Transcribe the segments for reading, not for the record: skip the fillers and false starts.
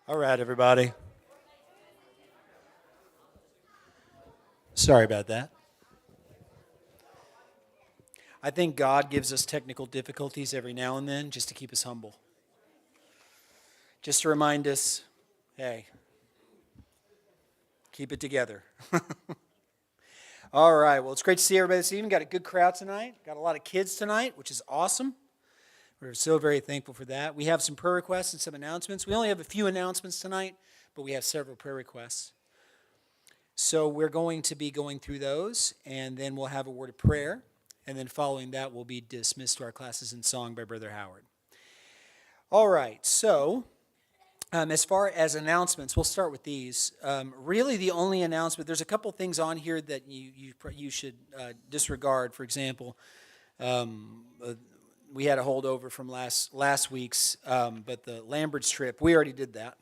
All right, everybody. Sorry about that. I think God gives us technical difficulties every now and then just to keep us humble. Just to remind us, hey, keep it together. All right, well, it's great to see everybody this evening. Got a good crowd tonight. Got a lot of kids tonight, which is awesome. We're so very thankful for that. We have some prayer requests and some announcements. We only have a few announcements tonight, but we have several prayer requests. So we're going to be going through those, and then we'll have a word of prayer. And then following that, we'll be dismissed to our classes in song by Brother Howard. All right, so as far as announcements, we'll start with these. Really the only announcement, there's a couple things on here that you should disregard. For example, we had a holdover from last week's, but the Lambert's trip, we already did that.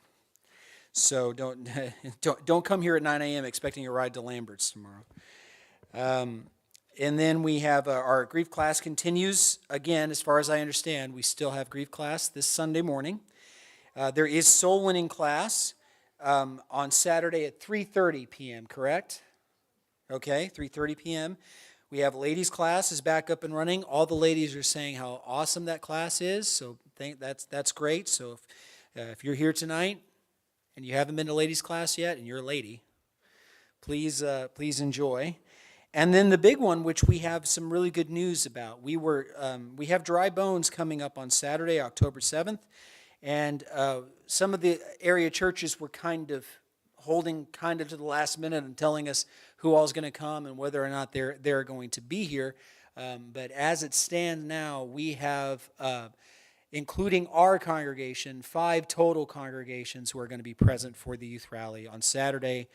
So don't come here at 9 a.m. expecting a ride to Lambert's tomorrow. And then we have our grief class continues. Again, as far as I understand, we still have grief class this Sunday morning. There is soul winning class on Saturday at 3:30 p.m., correct? Okay, 3:30 p.m. We have ladies class is back up and running. All the ladies are saying how awesome that class is, so that's great. So if you're here tonight and you haven't been to ladies class yet and you're a lady, please enjoy. And then the big one, which we have some really good news about, we have Dry Bones coming up on Saturday, October 7th, and some of the area churches were kind of holding to the last minute and telling us who all is going to come and whether or not they're going to be here. But as it stands now, we have, including our congregation, 5 total congregations who are going to be present for the youth rally on Saturday,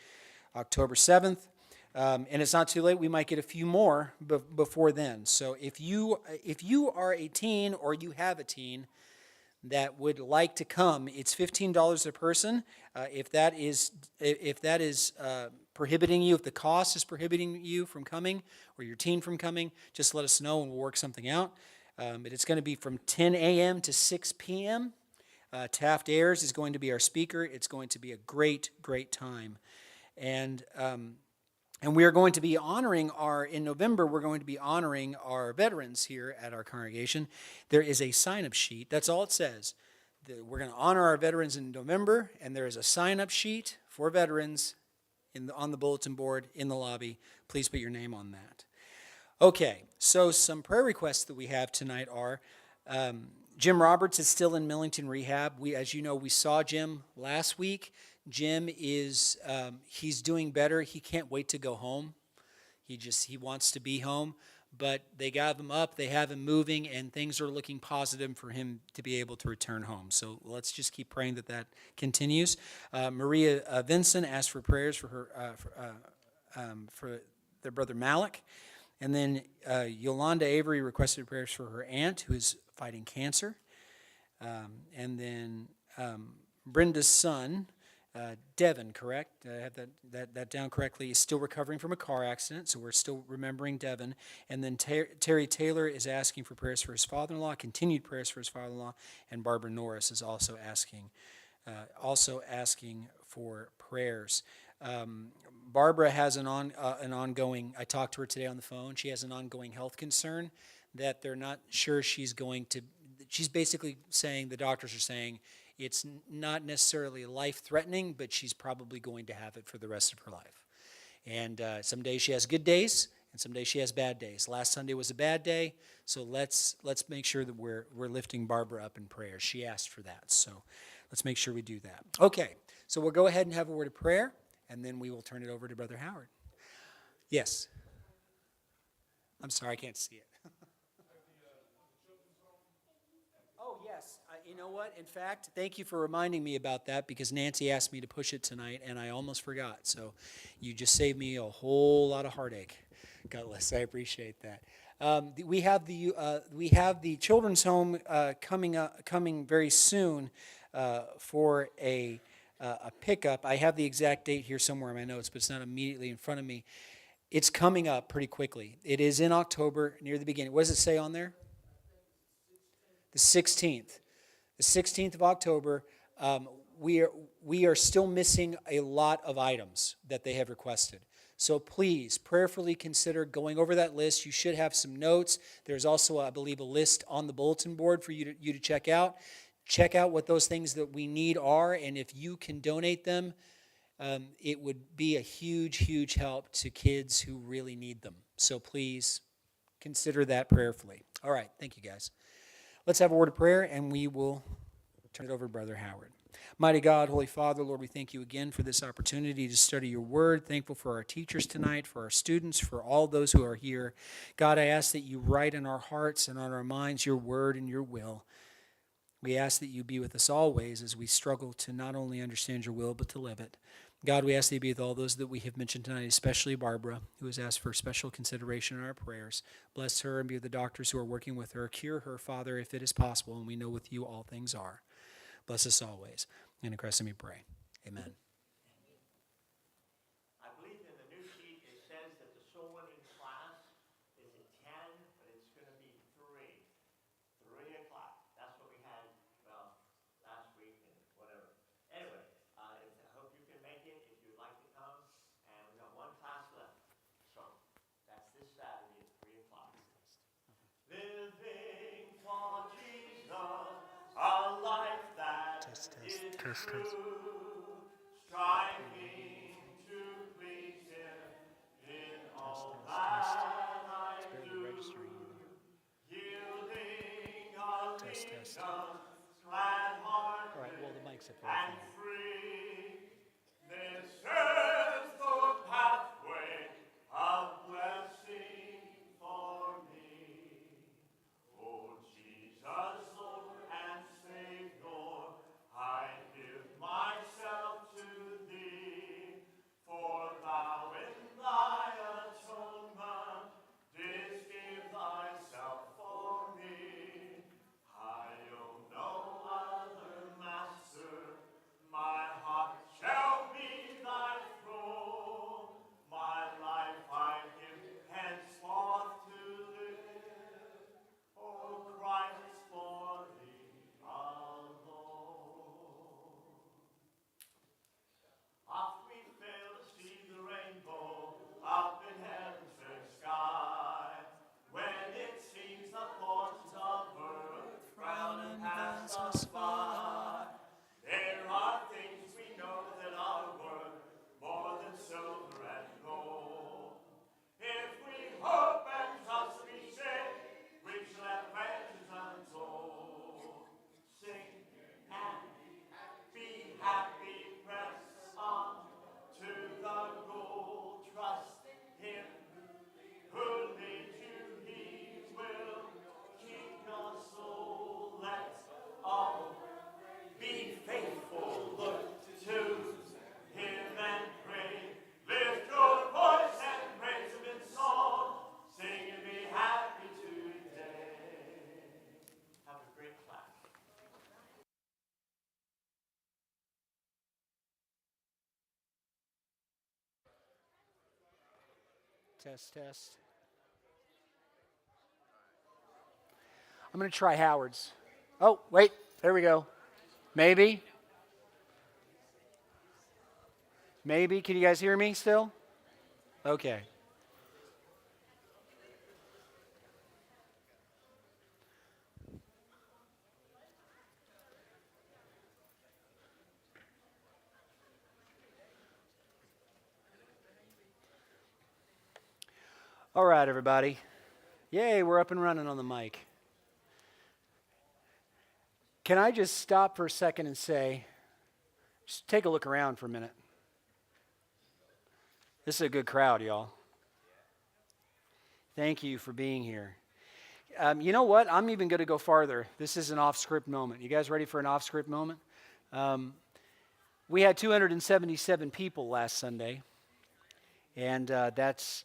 October 7th. And it's not too late. We might get a few more before then. So if you are a teen or you have a teen that would like to come, it's $15 a person. If that is prohibiting you, if the cost is prohibiting you from coming or your teen from coming, just let us know and we'll work something out. But it's going to be from 10 a.m. to 6 p.m. Taft Ayers is going to be our speaker. It's going to be a great time. And we are going to be in November, we're going to be honoring our veterans here at our congregation. There is a sign-up sheet. That's all it says. We're going to honor our veterans in November, and there is a sign-up sheet for veterans on the bulletin board in the lobby. Please put your name on that. Okay, so some prayer requests that we have tonight are, Jim Roberts is still in Millington Rehab. As you know, we saw Jim last week. Jim he's doing better. He can't wait to go home. He wants to be home, but they got him up, they have him moving, and things are looking positive for him to be able to return home. So let's just keep praying that continues. Maria Vinson asked for prayers for her, for their brother Malik. And then Yolanda Avery requested prayers for her aunt who is fighting cancer. And then Brenda's son, Devin, correct? I have that down correctly. Is still recovering from a car accident, so we're still remembering Devin. And then Terry Taylor is asking for prayers for his father-in-law, continued prayers for his father-in-law, and Barbara Norris is also asking for prayers. Barbara has an ongoing. I talked to her today on the phone. She has an ongoing health concern that they're not sure she's going to. She's basically saying, the doctors are saying, it's not necessarily life-threatening, but she's probably going to have it for the rest of her life. And some days she has good days, and some days she has bad days. Last Sunday was a bad day, so let's make sure that we're lifting Barbara up in prayer. She asked for that, so let's make sure we do that. Okay, so we'll go ahead and have a word of prayer, and then we will turn it over to Brother Howard. Yes. I'm sorry, I can't see it. You know what? In fact, thank you for reminding me about that because Nancy asked me to push it tonight, and I almost forgot. So you just saved me a whole lot of heartache. God bless. I appreciate that. We have the children's home coming very soon for a pickup. I have the exact date here somewhere in my notes, but it's not immediately in front of me. It's coming up pretty quickly. It is in October, near the beginning. What does it say on there? The 16th. The 16th of October. we are still missing a lot of items that they have requested. So please prayerfully consider going over that list. You should have some notes. There's also, I believe, a list on the bulletin board for you to check out. Check out what those things that we need are, and if you can donate them, it would be a huge, huge help to kids who really need them. So please consider that prayerfully. All right, thank you guys. Let's have a word of prayer, and we will turn it over to Brother Howard. Mighty God, Holy Father, Lord, we thank you again for this opportunity to study your word. Thankful for our teachers tonight, for our students, for all those who are here. God, I ask that you write in our hearts and on our minds your word and your will. We ask that you be with us always as we struggle to not only understand your will, but to live it. God, we ask that you be with all those that we have mentioned tonight, especially Barbara, who has asked for special consideration in our prayers. Bless her and be with the doctors who are working with her. Cure her, Father, if it is possible, and we know with you all things are. Bless us always. In Christ we pray. Amen. I believe in the new sheet it says that the soul winning class is at 10, but it's going to be 3 o'clock. That's what we had, last week and whatever. Anyway, I hope you can make it if you'd like to come. And we got one class left. So that's this Saturday at 3 o'clock. Living for Jesus, a life that is true, striving to please Him in all that I do, yielding allegiance, glad-hearted All right, well, the mic's up there. and free. This is the pathway of blessing for me. Oh, Jesus, Lord and Savior, I give myself to Thee, for Thou in Thy atonement didst give Thyself for me. I own no other master, my heart shall be Thy throne. My life I give henceforth to live, O Christ, for Thee alone. Oft we fail to see the rainbow up in heaven's fair sky, when it seems the fortunes of earth frown and pass us by. There are things we know that are worth more than silver and gold. If we hope and trust, we say, we shall have treasures untold. Sing and be happy, press on to the goal. Trust Him who leads you, He will keep your soul. Let's all be faithful, look to Him and pray. Lift your voice and praise Him in song. Sing and be happy today. Have a great class. Test, test. I'm going to try Howard's. Oh, wait. There we go. Maybe. Maybe. Can you guys hear me still? Okay. All right, everybody. Yay, we're up and running on the mic. Can I just stop for a second and say, just take a look around for a minute. This is a good crowd, y'all. Thank you for being here. You know what? I'm even going to go farther. This is an off-script moment. You guys ready for an off-script moment? We had 277 people last Sunday, and that's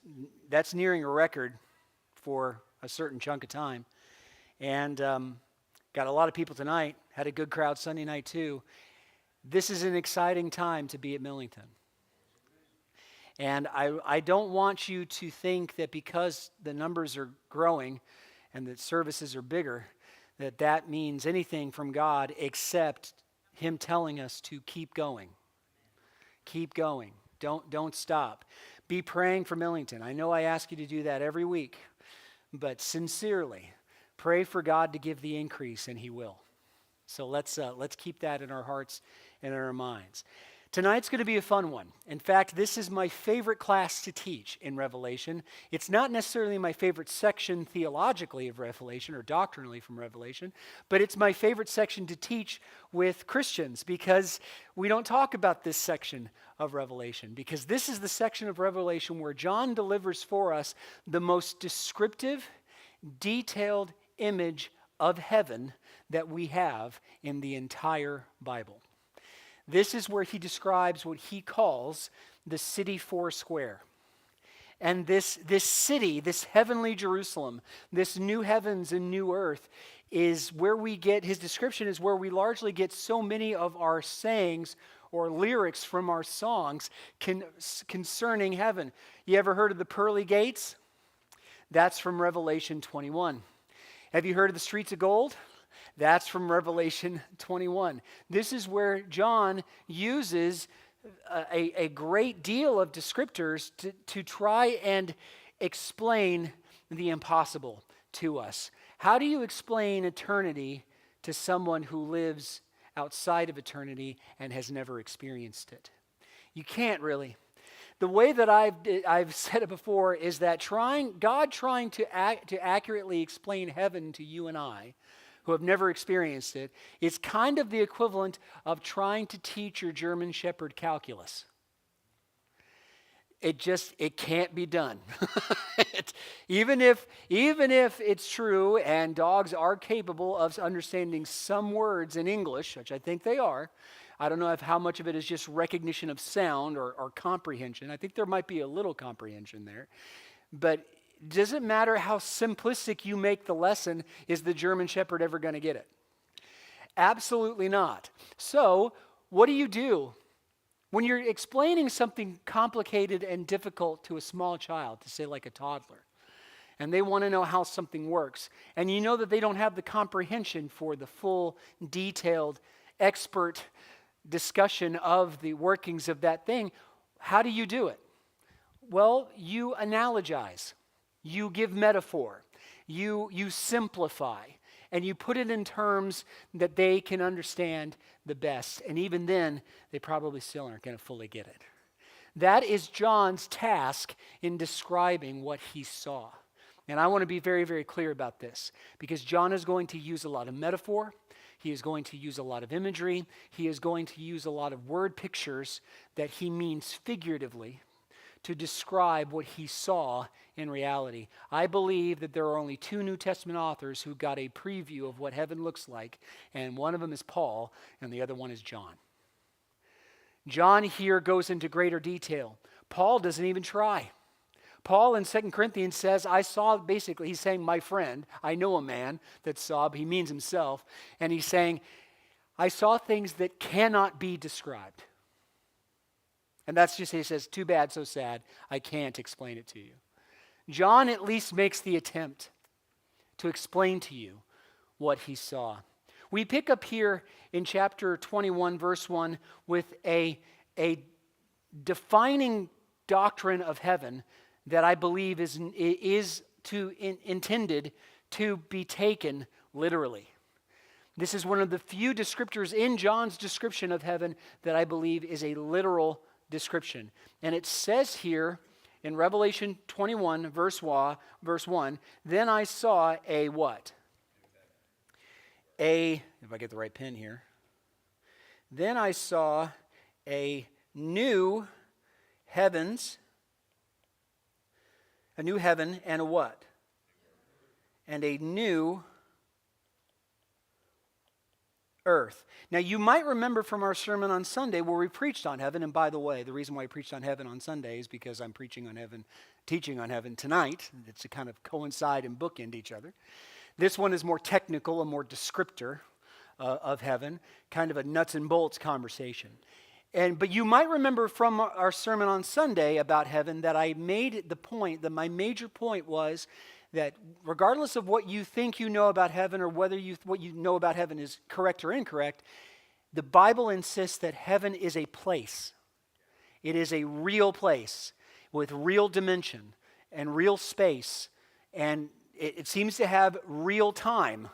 nearing a record for a certain chunk of time. And got a lot of people tonight. Had a good crowd Sunday night too. This is an exciting time to be at Millington. And I don't want you to think that because the numbers are growing and that services are bigger, that means anything from God except him telling us to keep going. Keep going. Don't stop. Be praying for Millington. I know I ask you to do that every week, but sincerely, pray for God to give the increase, and he will. So let's keep that in our hearts and in our minds. Tonight's going to be a fun one. In fact, this is my favorite class to teach in Revelation. It's not necessarily my favorite section theologically of Revelation or doctrinally from Revelation, but it's my favorite section to teach with Christians because we don't talk about this section of Revelation, because this is the section of Revelation where John delivers for us the most descriptive, detailed image of heaven that we have in the entire Bible. This is where he describes what he calls the city four square. And this city, this heavenly Jerusalem, this new heavens and new earth, is where we get, his description is where we largely get so many of our sayings or lyrics from our songs concerning heaven. You ever heard of the pearly gates? That's from Revelation 21. Have you heard of the streets of gold? That's from Revelation 21. This is where John uses a great deal of descriptors to try and explain the impossible to us. How do you explain eternity to someone who lives outside of eternity and has never experienced it? You can't really. The way that I've said it before is that God trying to accurately explain heaven to you and I, who have never experienced it, is kind of the equivalent of trying to teach your German Shepherd calculus. It can't be done. Even if it's true and dogs are capable of understanding some words in English, which I think they are, I don't know how much of it is just recognition of sound or comprehension. I think there might be a little comprehension there. But does it matter how simplistic you make the lesson? Is the German Shepherd ever going to get it? Absolutely not. So, what do? When you're explaining something complicated and difficult to a small child, to say like a toddler, and they want to know how something works, and you know that they don't have the comprehension for the full, detailed, expert discussion of the workings of that thing, how do you do it? Well, you analogize. You give metaphor, you simplify, and you put it in terms that they can understand the best. And even then, they probably still aren't going to fully get it. That is John's task in describing what he saw. And I want to be very, very clear about this, because John is going to use a lot of metaphor. He is going to use a lot of imagery. He is going to use a lot of word pictures that he means figuratively to describe what he saw in reality. I believe that there are only two New Testament authors who got a preview of what heaven looks like, and one of them is Paul, and the other one is John. John here goes into greater detail. Paul doesn't even try. Paul in 2 Corinthians says, I saw, basically, he's saying, my friend, I know a man that saw, but he means himself, and he's saying, I saw things that cannot be described. And that's just, he says, too bad, so sad, I can't explain it to you. John at least makes the attempt to explain to you what he saw. We pick up here in chapter 21, verse 1, with a defining doctrine of heaven that I believe is intended to be taken literally. This is one of the few descriptors in John's description of heaven that I believe is a literal description. And it says here in Revelation 21, verse 1, then I saw a what? If I get the right pen here. Then I saw a new heaven and a what? And a new earth. Now, you might remember from our sermon on Sunday where we preached on heaven, and by the way, the reason why I preached on heaven on Sunday is because I'm preaching on heaven, teaching on heaven tonight. It's to kind of coincide and bookend each other. This one is more technical, a more descriptor of heaven, kind of a nuts and bolts conversation. But you might remember from our sermon on Sunday about heaven that I made the point, that my major point was that regardless of what you think you know about heaven or whether what you know about heaven is correct or incorrect, The Bible insists that heaven is a place. It is a real place with real dimension and real space, and it seems to have real time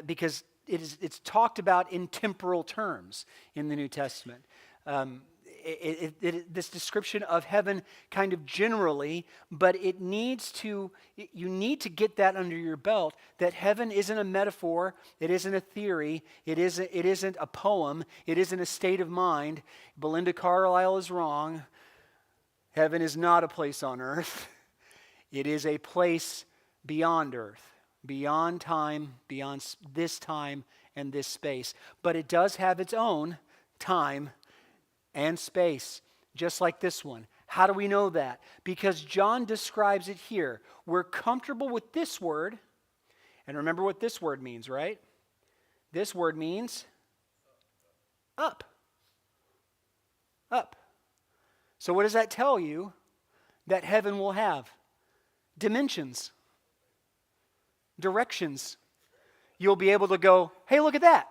because it's talked about in temporal terms in the New Testament. This description of heaven kind of generally, but you need to get that under your belt, that heaven isn't a metaphor, it isn't a theory, it isn't a poem, it isn't a state of mind. Belinda Carlisle is wrong. Heaven is not a place on earth. It is a place beyond earth, beyond time, beyond this time and this space. But it does have its own time and space, just like this one. How do we know that? Because John describes it here. We're comfortable with this word, and remember what this word means, right? This word means up. Up. So what does that tell you? That heaven will have dimensions, directions. You'll be able to go, hey, look at that.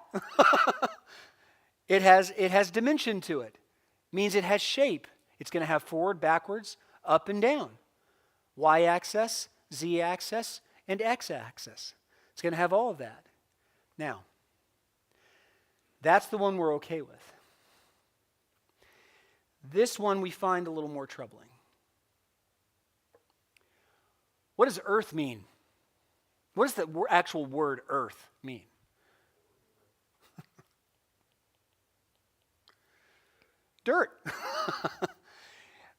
It has dimension to it. Means it has shape. It's going to have forward, backwards, up and down. Y-axis, Z-axis, and X-axis. It's going to have all of that. Now, that's the one we're okay with. This one we find a little more troubling. What does earth mean? What does the actual word earth mean? Dirt.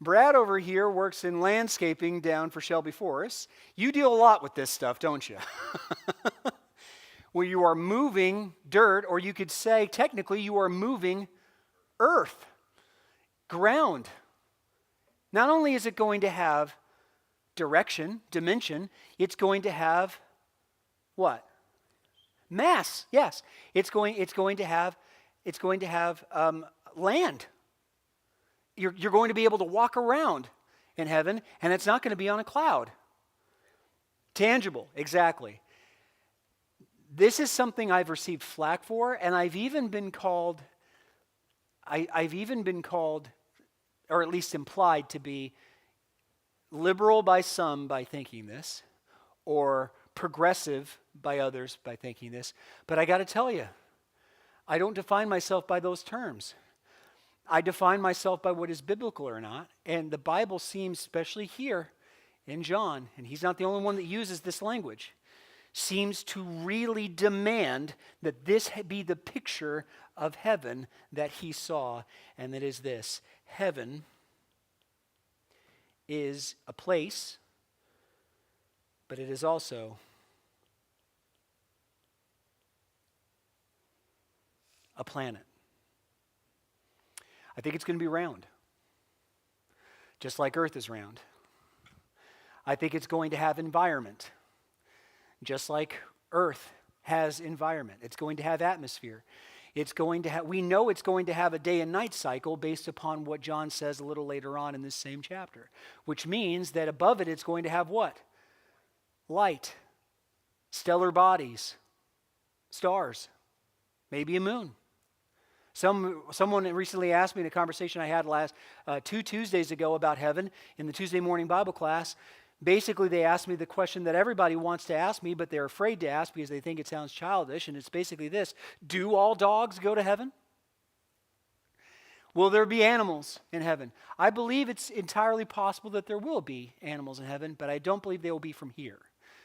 Brad over here works in landscaping down for Shelby Forest. You deal a lot with this stuff, don't you? Where you are moving dirt, or you could say technically you are moving earth, ground. Not only is it going to have direction, dimension, it's going to have what? Mass. Yes, it's going to have land. You're going to be able to walk around in heaven, and it's not going to be on a cloud. Tangible, exactly. This is something I've received flack for, and I've even been called, or at least implied to be liberal by some by thinking this, or progressive by others by thinking this. But I got to tell you, I don't define myself by those terms. I define myself by what is biblical or not. And the Bible seems, especially here in John, and he's not the only one that uses this language, seems to really demand that this be the picture of heaven that he saw, and that is this: heaven is a place, but it is also a planet. I think it's going to be round, just like Earth is round. I think it's going to have environment, just like Earth has environment. It's going to have atmosphere. It's going to have, we know it's going to have a day and night cycle based upon what John says a little later on in this same chapter, which means that above it, it's going to have what? Light, stellar bodies, stars, maybe a moon. Someone recently asked me in a conversation I had last 2 Tuesdays ago about heaven in the Tuesday morning Bible class. Basically, they asked me the question that everybody wants to ask me, but they're afraid to ask because they think it sounds childish, and it's basically this: do all dogs go to heaven? Will there be animals in heaven? I believe it's entirely possible that there will be animals in heaven, but I don't believe they will be from here.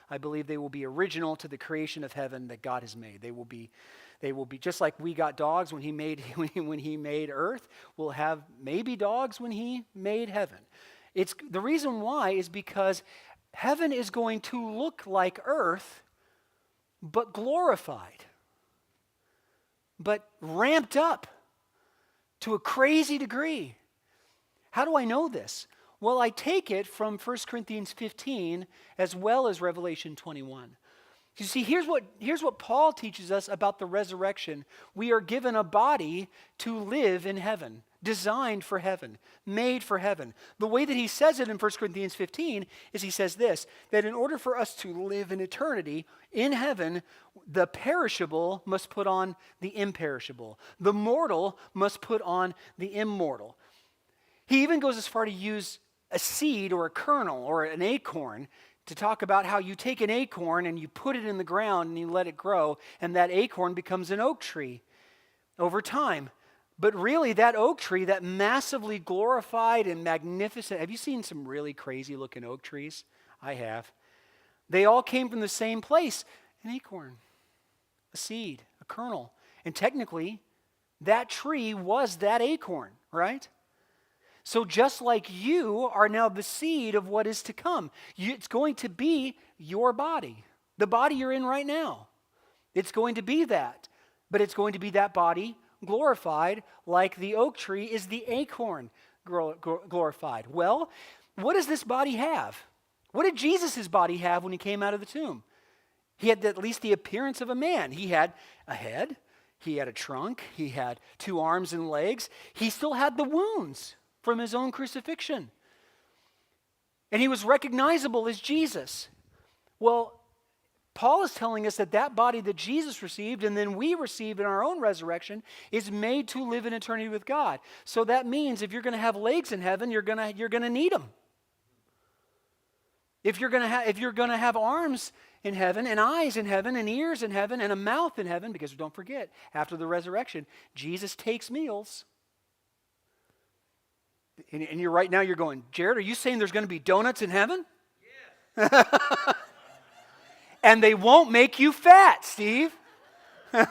I believe they will be original to the creation of heaven that God has made. They will be just like we got dogs when he made earth. We'll have maybe dogs when he made heaven. It's the reason why is because heaven is going to look like earth, but glorified, but ramped up to a crazy degree. How do I know this? Well, I take it from 1 Corinthians 15 as well as Revelation 21. You see, here's what Paul teaches us about the resurrection. We are given a body to live in heaven, designed for heaven, made for heaven. The way that he says it in 1 Corinthians 15 is he says this, that in order for us to live in eternity in heaven, the perishable must put on the imperishable. The mortal must put on the immortal. He even goes as far to use a seed or a kernel or an acorn to talk about how you take an acorn and you put it in the ground and you let it grow, and that acorn becomes an oak tree over time. But really, that oak tree, that massively glorified and magnificent, have you seen some really crazy looking oak trees? I have. They all came from the same place, an acorn, a seed, a kernel. And technically, that tree was that acorn, right? So just like you are now the seed of what is to come, it's going to be your body, the body you're in right now. It's going to be that, but it's going to be that body glorified like the oak tree is the acorn glorified. Well, what does this body have? What did Jesus' body have when he came out of the tomb? He had at least the appearance of a man. He had a head, he had a trunk, he had 2 arms and legs. He still had the wounds from his own crucifixion. And he was recognizable as Jesus. Well, Paul is telling us that that body that Jesus received and then we receive in our own resurrection is made to live in eternity with God. So that means if you're going to have legs in heaven, you're going to need them. If you're going to have arms in heaven and eyes in heaven and ears in heaven and a mouth in heaven, because don't forget, after the resurrection, Jesus takes meals. And you're right now, you're going, Jarrod, are you saying there's going to be donuts in heaven? Yes. And they won't make you fat, Steve. There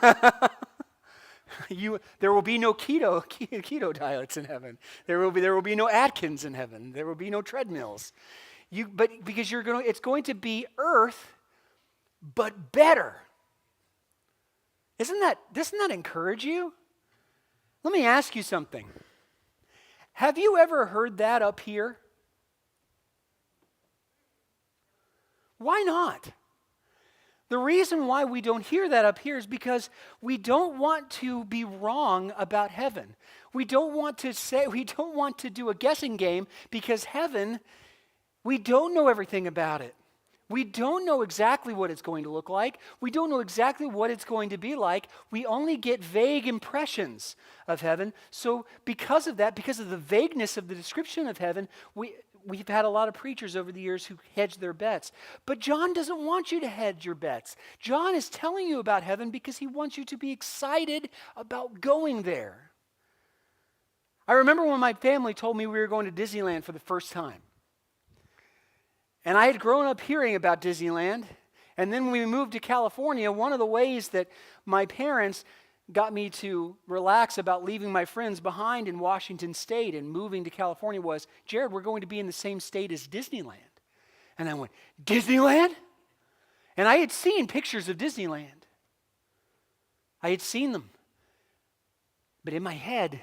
will be no keto diets in heaven. There will be no Atkins in heaven. There will be no treadmills. But because it's going to be earth, but better. Doesn't that encourage you? Let me ask you something. Have you ever heard that up here? Why not? The reason why we don't hear that up here is because we don't want to be wrong about heaven. We don't want to do a guessing game, because heaven, we don't know everything about it. We don't know exactly what it's going to look like. We don't know exactly what it's going to be like. We only get vague impressions of heaven. So because of that, because of the vagueness of the description of heaven, we've had a lot of preachers over the years who hedge their bets. But John doesn't want you to hedge your bets. John is telling you about heaven because he wants you to be excited about going there. I remember when my family told me we were going to Disneyland for the first time. And I had grown up hearing about Disneyland. And then when we moved to California, one of the ways that my parents got me to relax about leaving my friends behind in Washington State and moving to California was, Jarrod, we're going to be in the same state as Disneyland. And I went, Disneyland? And I had seen pictures of Disneyland. I had seen them. But in my head,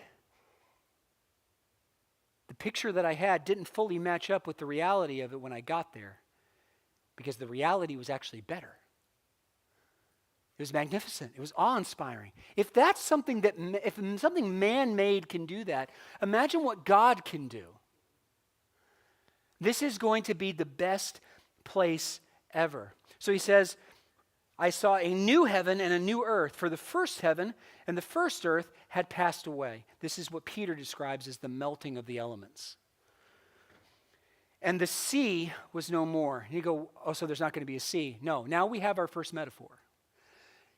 the picture that I had didn't fully match up with the reality of it when I got there, because the reality was actually better. It was magnificent. It was awe-inspiring. If that's something if something man-made can do that, imagine what God can do. This is going to be the best place ever. So he says, I saw a new heaven and a new earth, for the first heaven and the first earth had passed away. This is what Peter describes as the melting of the elements. And the sea was no more. And you go, oh, so there's not going to be a sea. No, now we have our first metaphor.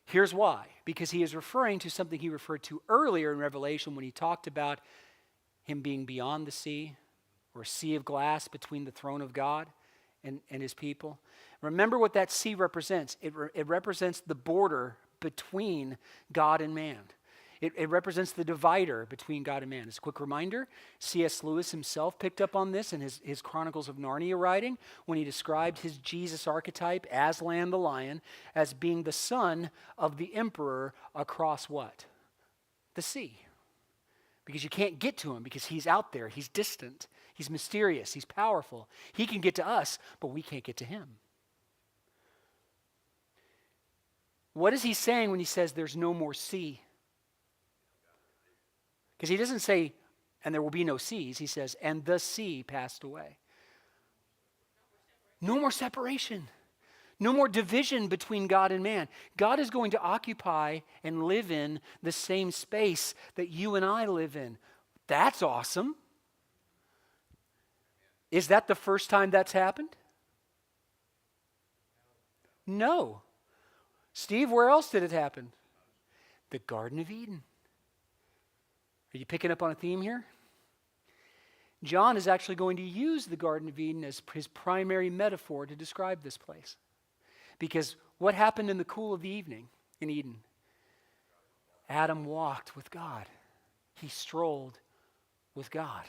Here's why. Because he is referring to something he referred to earlier in Revelation when he talked about him being beyond the sea, or a sea of glass between the throne of God and his people. Remember what that sea represents. It represents the border between God and man. It represents the divider between God and man. As a quick reminder, C.S. Lewis himself picked up on this in his Chronicles of Narnia writing when he described his Jesus archetype, Aslan the lion, as being the son of the emperor across what? The sea. Because you can't get to him because he's out there, he's distant, he's mysterious, he's powerful. He can get to us, but we can't get to him. What is he saying when he says there's no more sea? Because he doesn't say, and there will be no seas. He says, and the sea passed away. No more separation. No more division between God and man. God is going to occupy and live in the same space that you and I live in. That's awesome. Is that the first time that's happened? No. Steve, where else did it happen? The Garden of Eden. Are you picking up on a theme here? John is actually going to use the Garden of Eden as his primary metaphor to describe this place. Because what happened in the cool of the evening in Eden? Adam walked with God. He strolled with God.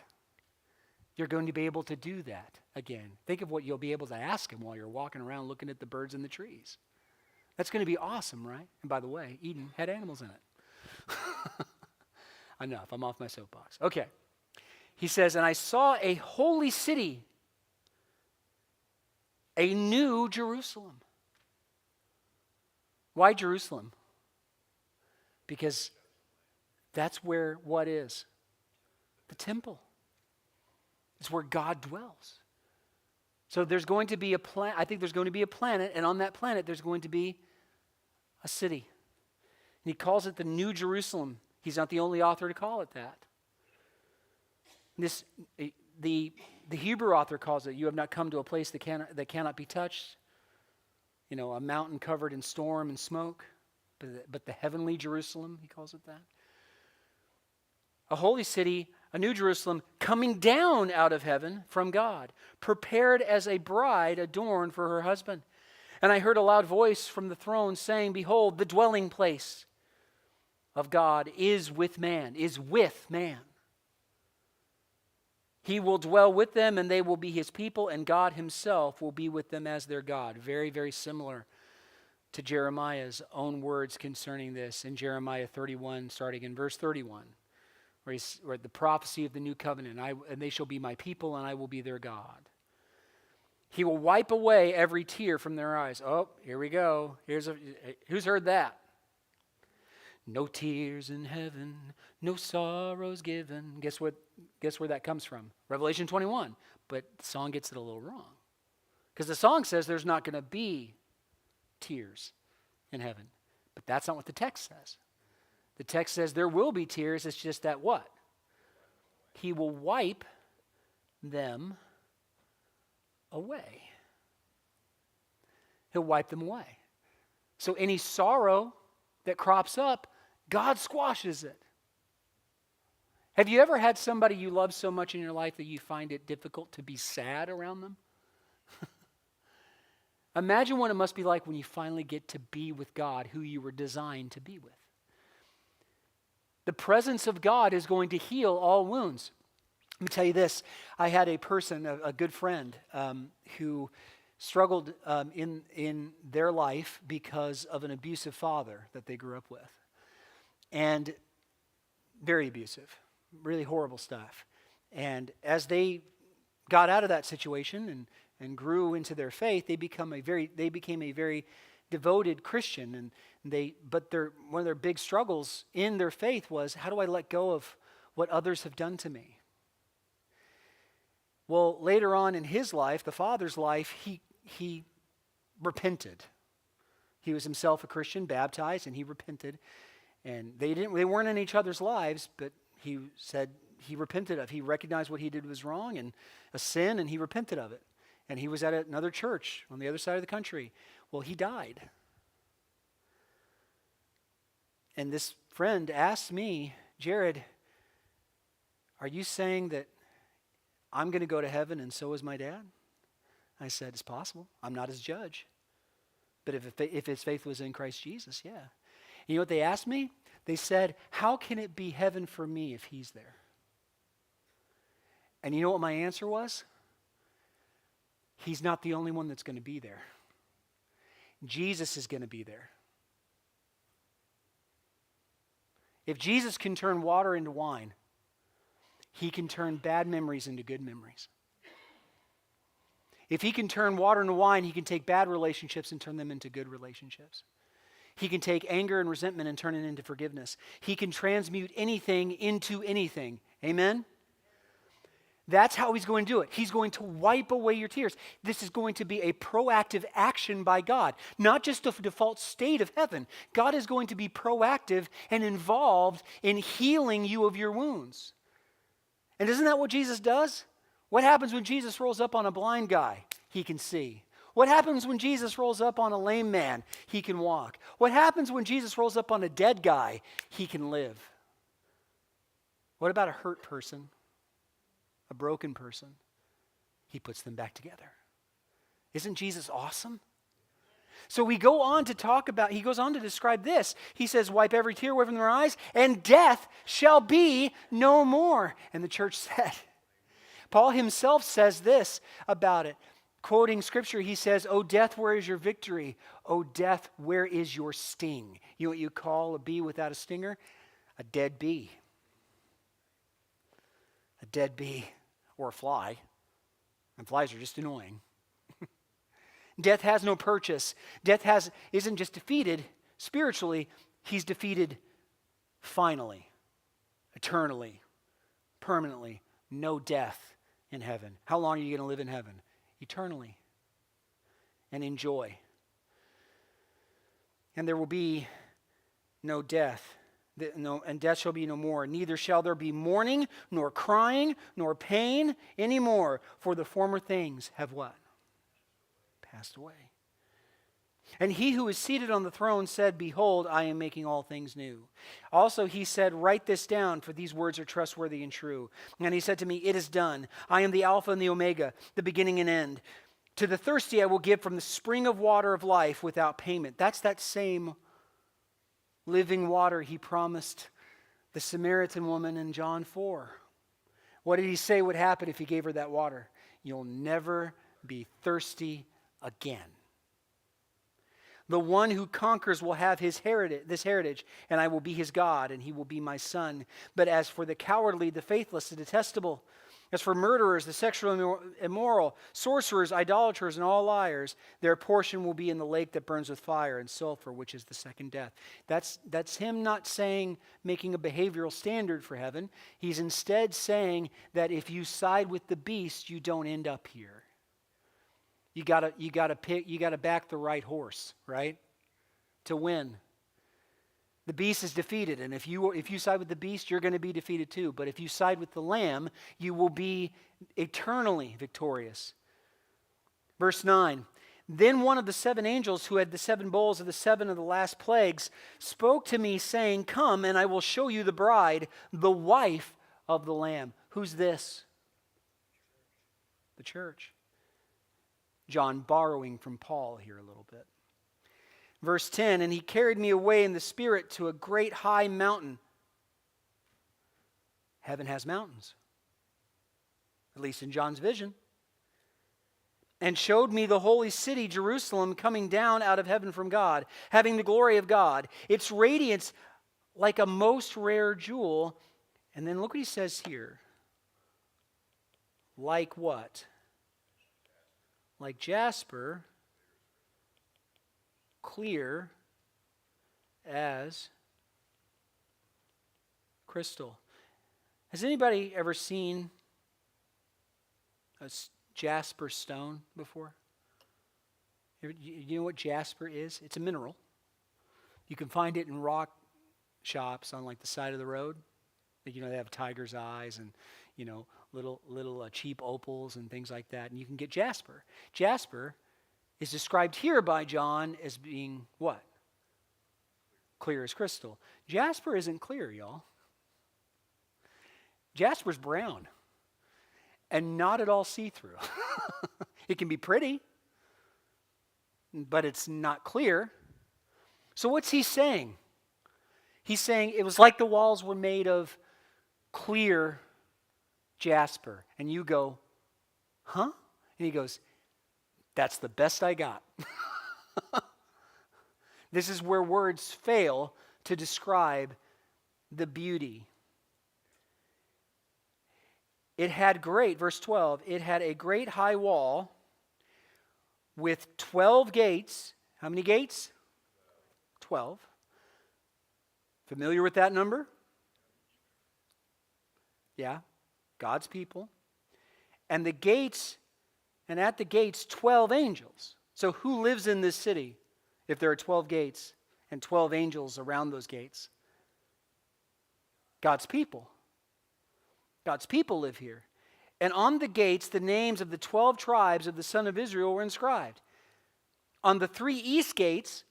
You're going to be able to do that again. Think of what you'll be able to ask him while you're walking around looking at the birds and the trees. That's going to be awesome, right? And by the way, Eden had animals in it. Enough, I'm off my soapbox. Okay. He says, and I saw a holy city, a new Jerusalem. Why Jerusalem? Because that's where what is? The temple. It's where God dwells. So there's going to be I think there's going to be a planet, and on that planet there's going to be a city. And he calls it the New Jerusalem. He's not the only author to call it that. The Hebrew author calls it, you have not come to a place that cannot be touched. You know, a mountain covered in storm and smoke. But the heavenly Jerusalem, he calls it that. A holy city, a new Jerusalem, coming down out of heaven from God, prepared as a bride adorned for her husband. And I heard a loud voice from the throne saying, behold, the dwelling place of God is with man, He will dwell with them, and they will be his people, and God himself will be with them as their God. Very, very similar to Jeremiah's own words concerning this in Jeremiah 31, starting in verse 31, where the prophecy of the new covenant, and they shall be my people, and I will be their God. He will wipe away every tear from their eyes. Oh, here we go. Who's heard that? No tears in heaven, no sorrows given. Guess where that comes from? Revelation 21. But the song gets it a little wrong. Because the song says there's not going to be tears in heaven. But that's not what the text says. The text says there will be tears. It's just that what? He will wipe them away. He'll wipe them away. So any sorrow that crops up, God squashes it. Have you ever had somebody you love so much in your life that you find it difficult to be sad around them? Imagine what it must be like when you finally get to be with God, who you were designed to be with. The presence of God is going to heal all wounds. Let me tell you this. I had a person, a good friend, who struggled in their life because of an abusive father that they grew up with. And very abusive, really horrible stuff. And as they got out of that situation and grew into their faith, they became a very devoted Christian. But one of their big struggles in their faith was, how do I let go of what others have done to me? Well, later on in his life, the father's life, he repented. He was himself a Christian, baptized, and he repented. And they weren't in each other's lives, but he said he repented of. He recognized what he did was wrong and a sin, and he repented of it. And he was at another church on the other side of the country. Well, he died. And this friend asked me, Jarrod, are you saying that I'm going to go to heaven and so is my dad? I said, it's possible. I'm not his judge. But if his faith was in Christ Jesus, yeah. You know what they asked me? They said, how can it be heaven for me if he's there? And you know what my answer was? He's not the only one that's going to be there. Jesus is going to be there. If Jesus can turn water into wine, he can turn bad memories into good memories. If he can turn water into wine, he can take bad relationships and turn them into good relationships. He can take anger and resentment and turn it into forgiveness. He can transmute anything into anything. Amen? That's how he's going to do it. He's going to wipe away your tears. This is going to be a proactive action by God, not just a default state of heaven. God is going to be proactive and involved in healing you of your wounds. And isn't that what Jesus does? What happens when Jesus rolls up on a blind guy? He can see. What happens when Jesus rolls up on a lame man? He can walk. What happens when Jesus rolls up on a dead guy? He can live. What about a hurt person? A broken person? He puts them back together. Isn't Jesus awesome? So we go on to talk about, he goes on to describe this. He says, wipe every tear away from their eyes, and death shall be no more. And the church said, Paul himself says this about it. Quoting scripture, he says, O death, where is your victory? O death, where is your sting? You know what you call a bee without a stinger? A dead bee. A dead bee. Or a fly. And flies are just annoying. Death has no purchase. Death isn't just defeated spiritually, he's defeated finally, eternally, permanently. No death in heaven. How long are you going to live in heaven? Eternally. And in joy. And there will be no death. And death shall be no more. Neither shall there be mourning, nor crying, nor pain anymore. For the former things have what? Passed away. And he who is seated on the throne said, Behold, I am making all things new. Also he said, Write this down, for these words are trustworthy and true. And he said to me, It is done. I am the Alpha and the Omega, the beginning and end. To the thirsty I will give from the spring of water of life without payment. That's that same living water he promised the Samaritan woman in John 4. What did he say would happen if he gave her that water? You'll never be thirsty again. The one who conquers will have this heritage, and I will be his God, and he will be my son. But as for the cowardly, the faithless, the detestable, as for murderers, the sexually immoral, sorcerers, idolaters, and all liars, their portion will be in the lake that burns with fire and sulfur, which is the second death. That's him not saying, making a behavioral standard for heaven. He's instead saying that if you side with the beast, you don't end up here. You gotta back the right horse, right? To win. The beast is defeated, and if you side with the beast, you're going to be defeated too. But if you side with the Lamb, you will be eternally victorious. Verse 9, Then one of the seven angels who had the seven bowls of the seven of the last plagues spoke to me, saying, Come, and I will show you the bride, the wife of the Lamb. Who's this? The church. John borrowing from Paul here a little bit. Verse 10, And he carried me away in the Spirit to a great high mountain. Heaven has mountains, at least in John's vision. And showed me the holy city, Jerusalem, coming down out of heaven from God, having the glory of God, its radiance like a most rare jewel. And then look what he says here. Like what? Like jasper, clear as crystal. Has anybody ever seen a jasper stone before? You know what jasper is? It's a mineral. You can find it in rock shops on like the side of the road. You know, they have tiger's eyes and, you know, little cheap opals and things like that. And you can get jasper. Jasper is described here by John as being what? Clear as crystal. Jasper isn't clear, y'all. Jasper's brown and not at all see-through. It can be pretty, but it's not clear. So what's he saying? He's saying it was like the walls were made of clear jasper. And you go, huh? And he goes, that's the best I got. This is where words fail to describe the beauty. It had verse 12, it had a great high wall with 12 gates. How many gates? 12. Familiar with that number? Yeah, God's people. And the gates, and at the gates, 12 angels. So who lives in this city if there are 12 gates and 12 angels around those gates? God's people. God's people live here. And on the gates, the names of the 12 tribes of the son of Israel were inscribed. On the 3 east gates,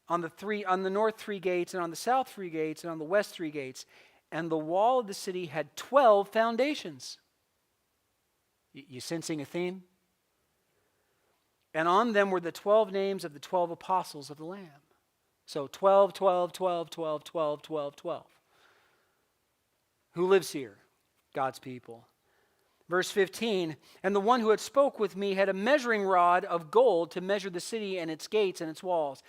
on the north 3 gates, and on the south 3 gates, and on the west 3 gates, and the wall of the city had 12 foundations. You sensing a theme? And on them were the 12 names of the 12 apostles of the Lamb. So 12, 12, 12, 12, 12, 12, 12. Who lives here? God's people. Verse 15, and the one who had spoke with me had a measuring rod of gold to measure the city and its gates and its walls.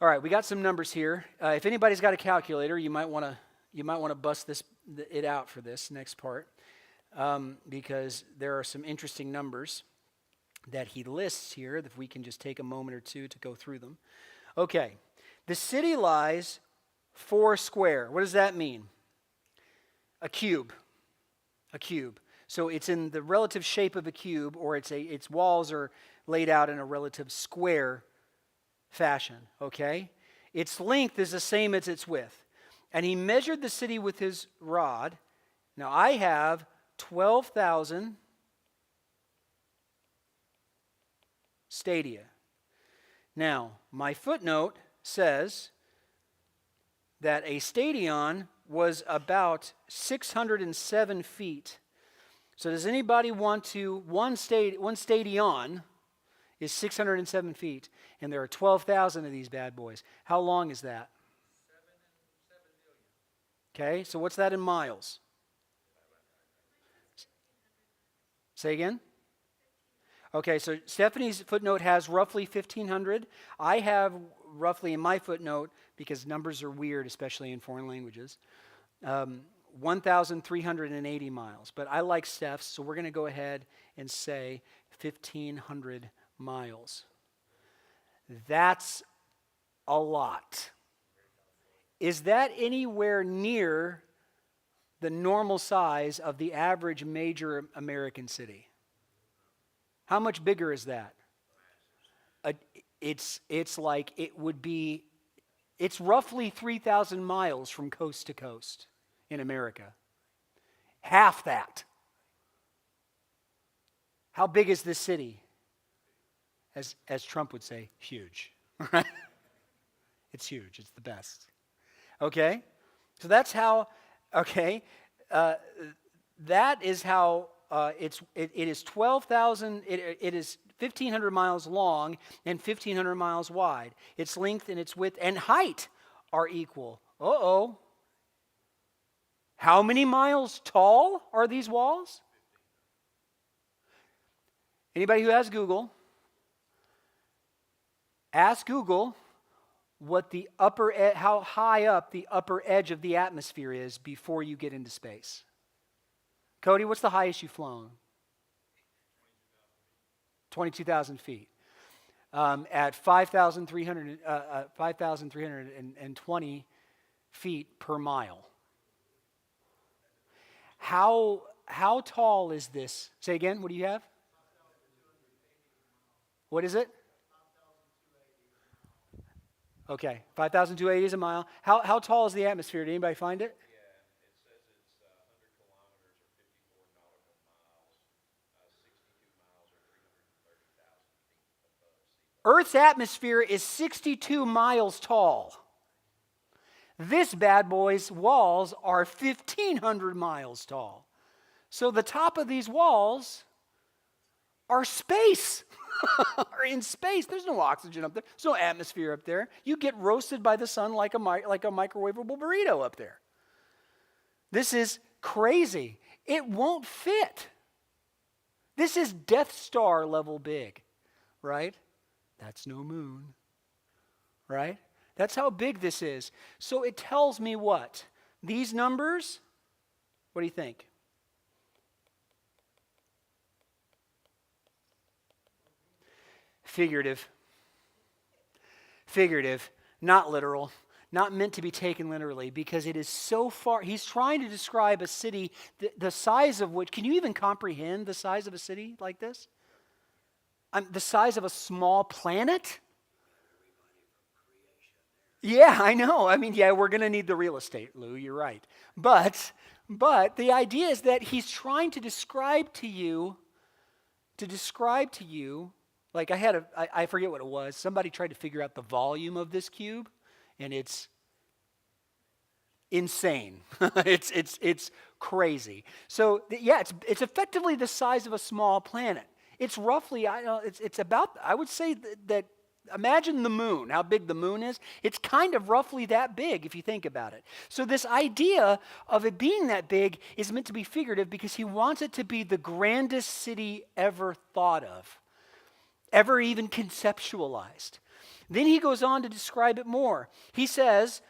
All right, we got some numbers here. If anybody's got a calculator, you might want to bust it out for this next part, because there are some interesting numbers that he lists here, if we can just take a moment or two to go through them. Okay, the city lies 4 square. What does that mean? A cube. A cube. So it's in the relative shape of a cube, or its walls are laid out in a relative square fashion, okay? Its length is the same as its width. And he measured the city with his rod. Now I have 12,000 stadia. Now, my footnote says that a stadion was about 607 feet. So does anybody want to, one stadion is 607 feet, and there are 12,000 of these bad boys. How long is that? 7 million. Okay, so what's that in miles? Say again? Okay, so Stephanie's footnote has roughly 1,500. I have roughly in my footnote, because numbers are weird, especially in foreign languages, 1,380 miles. But I like Steph's, so we're going to go ahead and say 1,500 miles. That's a lot. Is that anywhere near the normal size of the average major American city? How much bigger is that? It's like it would be, it's roughly 3,000 miles from coast to coast in America. Half that. How big is this city? As Trump would say, huge. Right? It's huge. It's the best. Okay? So that's how, okay, that is how it is 12,000, it is 1,500 miles long and 1,500 miles wide. Its length and its width and height are equal. Uh-oh. How many miles tall are these walls? Anybody who has Google, ask Google what the how high up the upper edge of the atmosphere is before you get into space. Cody, what's the highest you've flown? 22,000 feet. At 5,320 feet per mile. How tall is this? Say again, what do you have? What is it? Okay, 5,280 is a mile. How tall is the atmosphere? Did anybody find it? Earth's atmosphere is 62 miles tall. This bad boy's walls are 1,500 miles tall. So the top of these walls are space. Are in space. There's no oxygen up there. There's no atmosphere up there. You get roasted by the sun like a microwavable burrito up there. This is crazy. It won't fit. This is Death Star level big, right? That's no moon, right? That's how big this is. So it tells me what? These numbers, what do you think? Figurative. figurative, not literal, not meant to be taken literally, because it is so far. He's trying to describe a city, the size of which, can you even comprehend the size of a city like this? The size of a small planet? Yeah, I know. I mean, yeah, we're going to need the real estate, Lou. You're right. But the idea is that he's trying to describe to you, like I forget what it was. Somebody tried to figure out the volume of this cube, and it's insane. it's crazy. So yeah, it's effectively the size of a small planet. It's roughly, it's about, I would say that imagine the moon, how big the moon is. It's kind of roughly that big if you think about it. So this idea of it being that big is meant to be figurative because he wants it to be the grandest city ever thought of, ever even conceptualized. Then he goes on to describe it more. He says,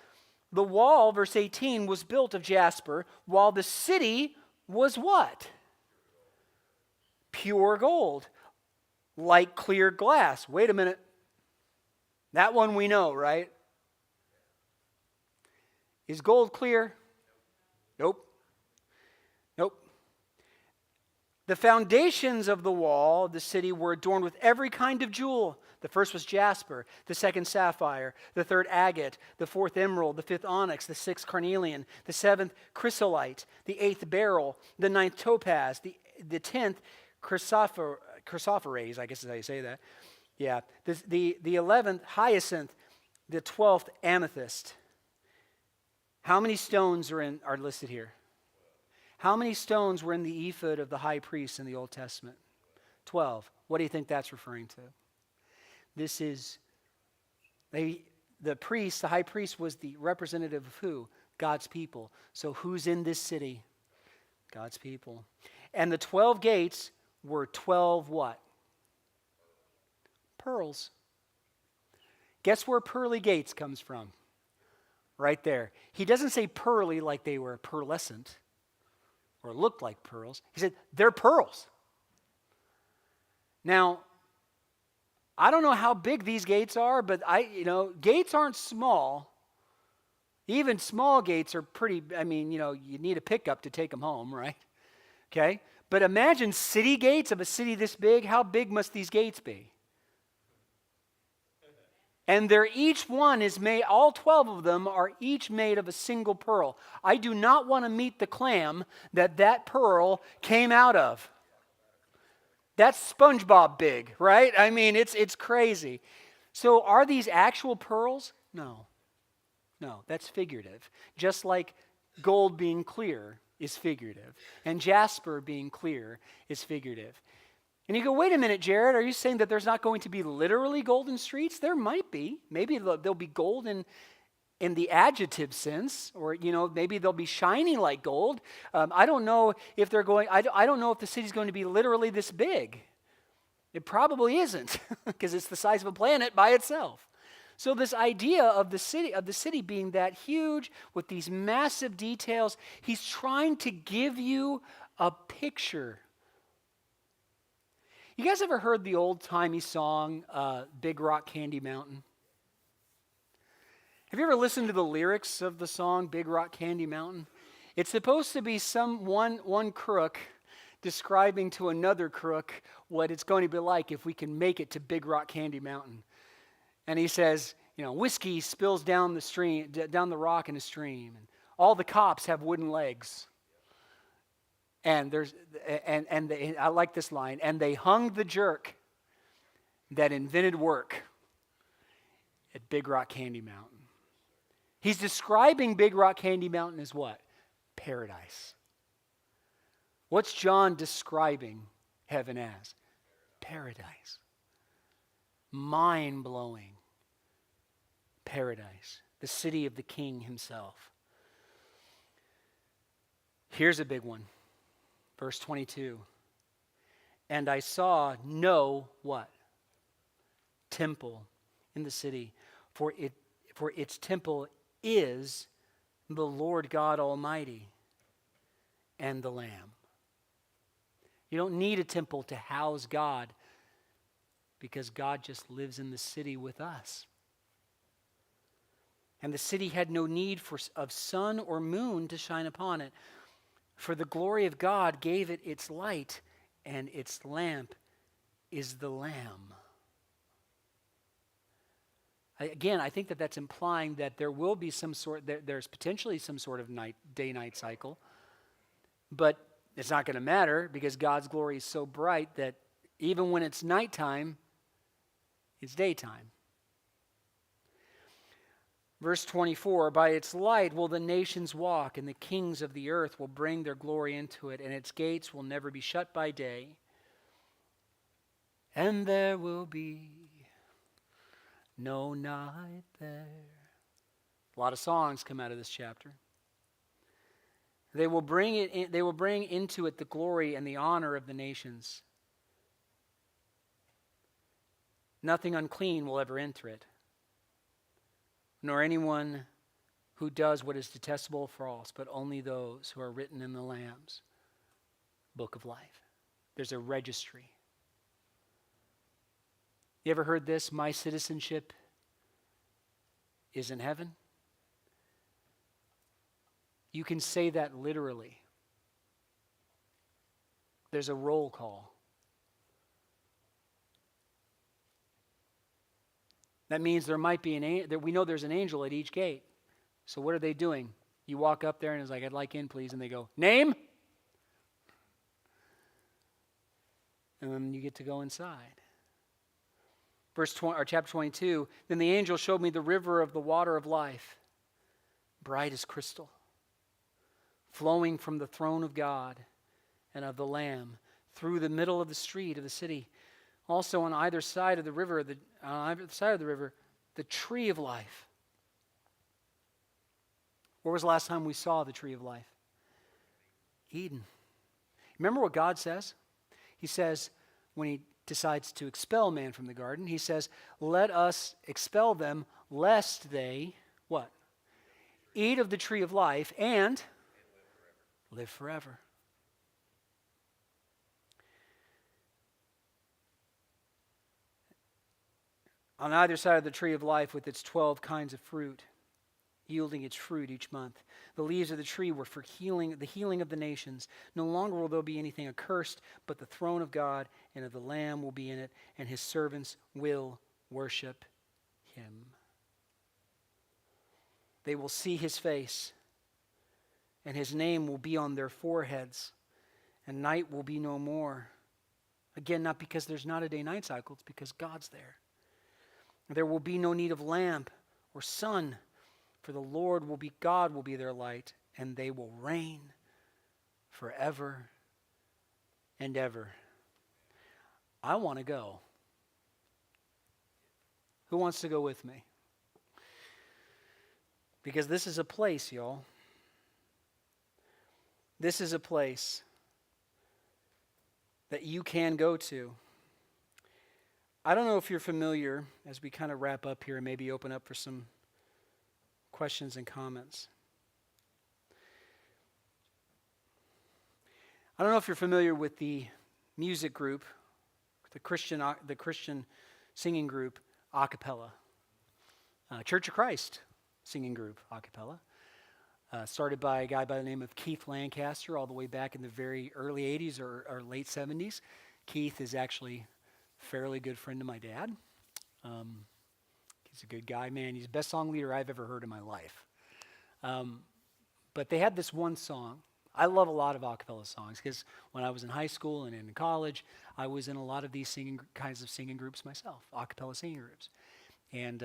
the wall, verse 18, was built of jasper, while the city was what? Pure gold, like clear glass. Wait a minute. That one we know, right? Is gold clear? Nope. The foundations of the wall of the city were adorned with every kind of jewel. The first was jasper, the second sapphire, the third agate, the fourth emerald, the fifth onyx, the sixth carnelian, the seventh chrysolite, the eighth beryl, the ninth topaz, the 10th chrysoprase, I guess is how you say that. Yeah, the 11th hyacinth, the 12th amethyst. How many stones are listed here? How many stones were in the ephod of the high priest in the Old Testament? 12. What do you think that's referring to? This is, the high priest was the representative of who? God's people. So who's in this city? God's people. And the 12 gates were 12 what? Pearls. Guess where pearly gates comes from? Right there. He doesn't say pearly like they were pearlescent or looked like pearls. He said, they're pearls. Now, I don't know how big these gates are, but gates aren't small. Even small gates are pretty, you need a pickup to take them home, right? Okay? But imagine city gates of a city this big. How big must these gates be? And each one is made, all 12 of them are each made of a single pearl. I do not want to meet the clam that pearl came out of. That's SpongeBob big, right? I mean, it's crazy. So are these actual pearls? No, that's figurative. Just like gold being clear is figurative, and jasper being clear is figurative. And you go, wait a minute, Jarrod, are you saying that there's not going to be literally golden streets? There might be. Maybe there'll be gold in the adjective sense, or maybe they'll be shining like gold. I don't know if they're going. I don't know if the city's going to be literally this big. It probably isn't, because it's the size of a planet by itself. So this idea of the city being that huge with these massive details, he's trying to give you a picture. You guys ever heard the old-timey song, Big Rock Candy Mountain? Have you ever listened to the lyrics of the song, Big Rock Candy Mountain? It's supposed to be one crook describing to another crook what it's going to be like if we can make it to Big Rock Candy Mountain. And he says, whiskey spills down the rock in a stream, and all the cops have wooden legs. And I like this line, and they hung the jerk that invented work at Big Rock Candy Mountain. He's describing Big Rock Candy Mountain as what? Paradise. What's John describing heaven as? Paradise. Mind-blowing paradise. The city of the King himself. Here's a big one. Verse 22, and I saw no what? Temple in the city, for its temple is the Lord God Almighty and the Lamb. You don't need a temple to house God, because God just lives in the city with us. And the city had no need of sun or moon to shine upon it, for the glory of God gave it its light, and its lamp is the Lamb. Again, I think that's implying that there will be there's potentially some sort of day-night cycle, but it's not going to matter because God's glory is so bright that even when it's nighttime, it's daytime. Verse 24, by its light will the nations walk, and the kings of the earth will bring their glory into it, and its gates will never be shut by day. And there will be no night there. A lot of songs come out of this chapter. They will bring into it the glory and the honor of the nations. Nothing unclean will ever enter it, nor anyone who does what is detestable or false, but only those who are written in the Lamb's book of life. There's a registry. You ever heard this? My citizenship is in heaven. You can say that literally. There's a roll call. That means there might be we know there's an angel at each gate. So what are they doing? You walk up there and it's like, I'd like in, please. And they go, name? And then you get to go inside. Chapter 22, then the angel showed me the river of the water of life, bright as crystal, flowing from the throne of God and of the Lamb through the middle of the street of the city. Also on either side of the river, the tree of life. Where was the last time we saw the tree of life? Eden. Remember what God says? He says, when he decides to expel man from the garden, he says, let us expel them lest they, what? Eat of the tree of life and live forever. On either side of the tree of life with its 12 kinds of fruit, yielding its fruit each month. The leaves of the tree were for the healing of the nations. No longer will there be anything accursed, but the throne of God and of the Lamb will be in it, and his servants will worship him. They will see his face, and his name will be on their foreheads, and night will be no more. Again, not because there's not a day-night cycle, it's because God's there. There will be no need of lamp or sun, for the Lord God will be their light, and they will reign forever and ever. I want to go. Who wants to go with me? Because this is a place, y'all. This is a place that you can go to. I don't know if you're familiar, as we kind of wrap up here and maybe open up for some questions and comments. I don't know if you're familiar with the music group, the Christian singing group, a cappella. Church of Christ singing group, a cappella. Started by a guy by the name of Keith Lancaster all the way back in the very early 80s or late 70s. Keith is actually a fairly good friend of my dad. He's a good guy, man. He's the best song leader I've ever heard in my life. But they had this one song. I love a lot of a cappella songs because when I was in high school and in college, I was in a lot of these kinds of singing groups myself, a cappella singing groups. And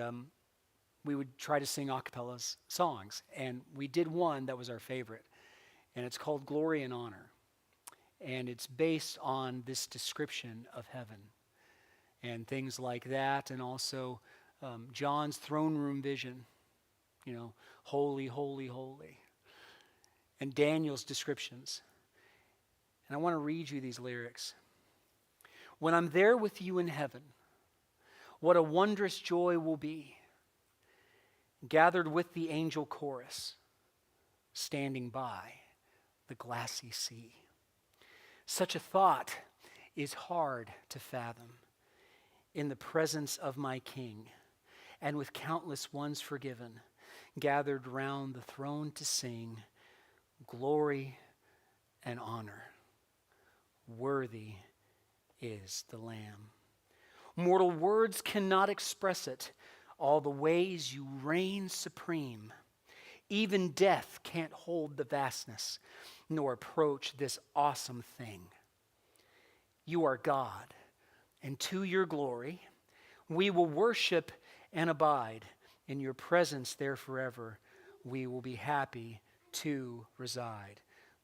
we would try to sing a cappella songs. And we did one that was our favorite. And it's called Glory and Honor. And it's based on this description of heaven and things like that, and also John's throne room vision, holy, holy, holy, and Daniel's descriptions. And I want to read you these lyrics. When I'm there with you in heaven, what a wondrous joy will be, gathered with the angel chorus, standing by the glassy sea. Such a thought is hard to fathom in the presence of my King, and with countless ones forgiven, gathered round the throne to sing, glory and honor. Worthy is the Lamb. Mortal words cannot express it, all the ways you reign supreme. Even death can't hold the vastness, nor approach this awesome thing. You are God, and to your glory, we will worship and abide. In your presence there forever, we will be happy to reside.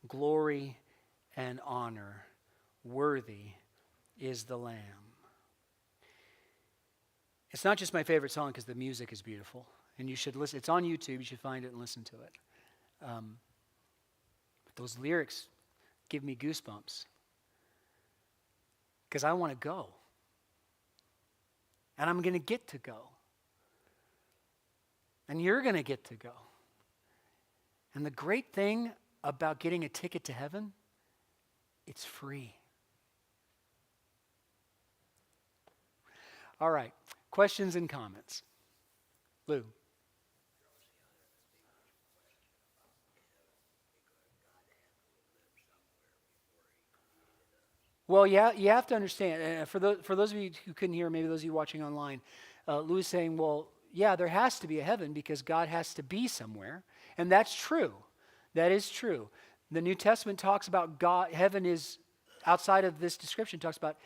Glory and honor, worthy is the Lamb. It's not just my favorite song because the music is beautiful, and you should listen. It's on YouTube. You should find it and listen to it. But those lyrics give me goosebumps because I want to go, and I'm going to get to go, and you're going to get to go. And the great thing about getting a ticket to heaven, it's free. All right, questions and comments. Lou. Well, yeah, you have to understand, for those of you who couldn't hear, maybe those of you watching online, Lou is saying, well, yeah, there has to be a heaven because God has to be somewhere. And that's true. That is true. The New Testament talks about God, heaven is, outside of this description, talks about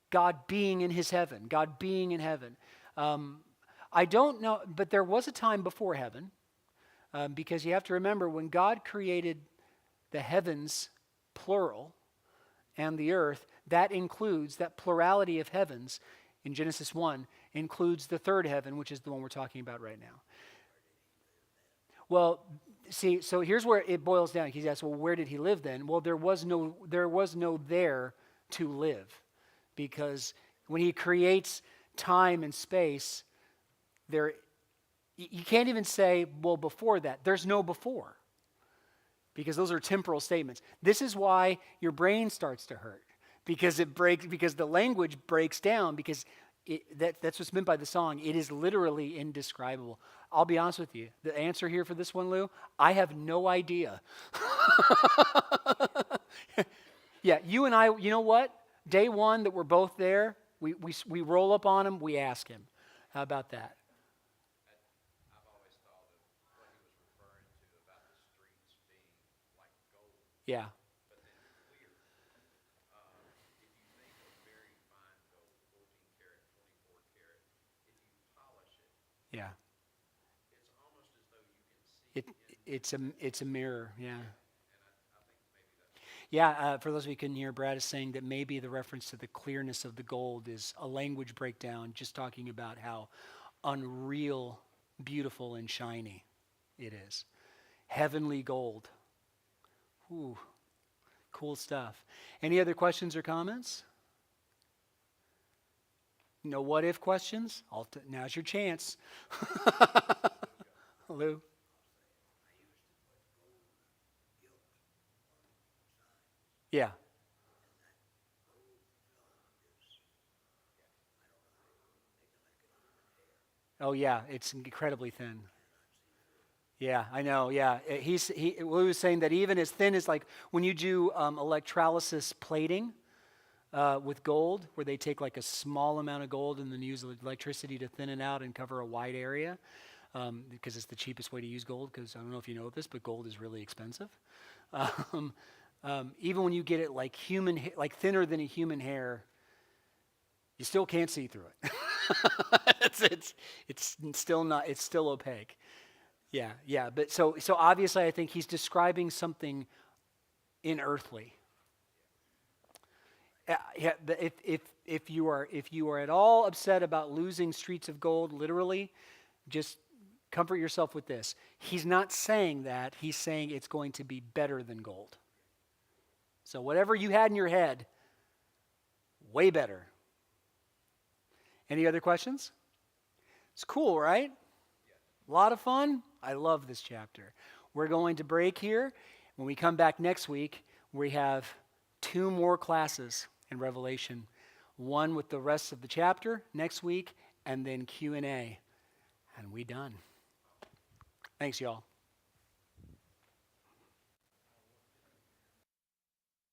God being in his heaven, God being in heaven. I don't know, but there was a time before heaven, because you have to remember when God created the heavens, plural, and the earth, that includes, that plurality of heavens in Genesis 1, includes the third heaven, which is the one we're talking about right now. Well, see, so here's where it boils down. He's asked, well, where did he live then? Well, there was no there to live. Because when he creates time and space, you can't even say, well, before that. There's no before. Because those are temporal statements. This is why your brain starts to hurt. Because the language breaks down. Because that's what's meant by the song. It is literally indescribable. I'll be honest with you. The answer here for this one, Lou, I have no idea. Yeah, you and I, you know what? Day one that we're both there, we roll up on him, we ask him. How about that? I've always thought of what he was referring to about the streets being like gold, Yeah. but then clear. If you think of very fine gold, 14 karat, 24 karat, if you polish it, Yeah. it's almost as though you can see It's a mirror, yeah. and I think maybe that's Yeah, for those of you who couldn't hear, Brad is saying that maybe the reference to the clearness of the gold is a language breakdown, just talking about how unreal, beautiful, and shiny it is. Heavenly gold. Ooh, cool stuff. Any other questions or comments? No what-if questions? Now's your chance. Lou? Yeah. Oh yeah, it's incredibly thin. Yeah, I know. Yeah, Lou was saying that even as thin as like when you do electrolysis plating with gold, where they take like a small amount of gold and then use electricity to thin it out and cover a wide area, because it's the cheapest way to use gold. Because I don't know if you know this, but gold is really expensive. Even when you get it like like thinner than a human hair, you still can't see through it. it's still opaque. Yeah. But so obviously, I think he's describing something inearthly. Yeah. If you are at all upset about losing streets of gold, literally, just comfort yourself with this. He's not saying that. He's saying it's going to be better than gold. So whatever you had in your head, way better. Any other questions? It's cool, right? A lot of fun. I love this chapter. We're going to break here. When we come back next week, we have 2 more classes in Revelation. One with the rest of the chapter next week, and then Q&A. And we done. Thanks, y'all.